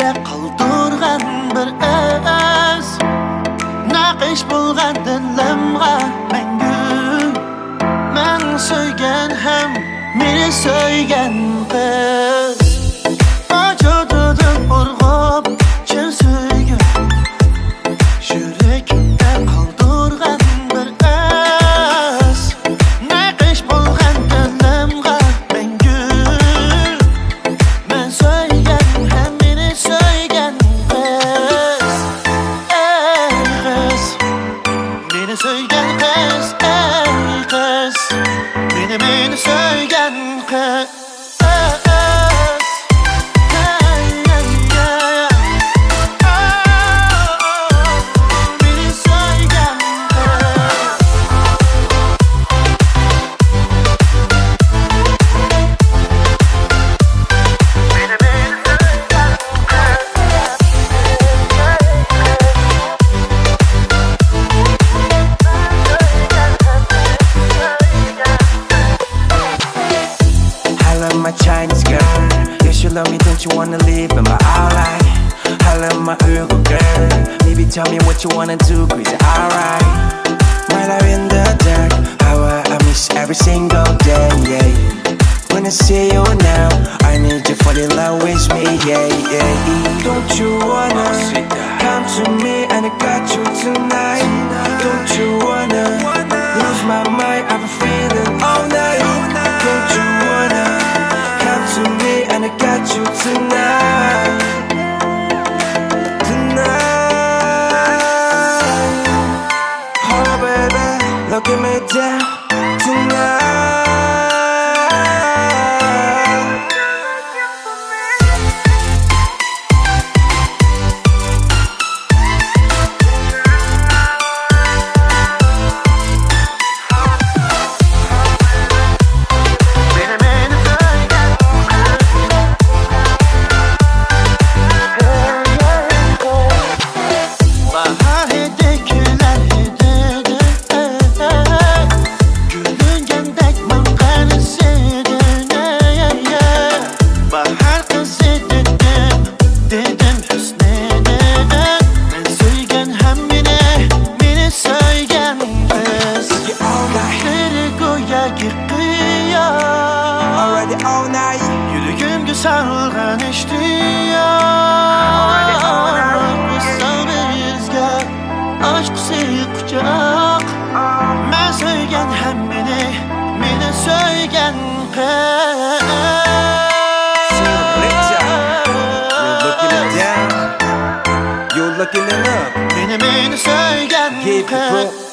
yüragimde qoldirgan bir iz Naqish bo'lgan dilimga mangu Men söygen hem meni söygen qiz Vujudim urg'ub chin suygim Yuragimda qoldirgan bir iz Naqish bo'lgan dilimga mangu Men söygen hem meni söygen qiz Ey qiz Meni söygen qiz Ey qiz Meni söygen qiz My Chinese girl, yes you love me, don't you wanna live in my outline? I love my Uyghur girl, maybe tell me what you wanna do, cause it's alright. My love in the dark, how I miss every single day, yeah. When I see you now, I need you fall in love with me, yeah, yeah. Don't you wanna come to me and I got you tonight? Don't you wanna lose my mind, I have a feeling all night. Don't you wanna to me and I got you tonight. Tonight. Oh baby, look at me down tonight. Already all night. Yüragimga sarg'an ishtiyoq Misol bizga aşk sevgi quchoq Men söygen hem meni söygen qiz You're looking it down, you're looking it up. Meni söygen qiz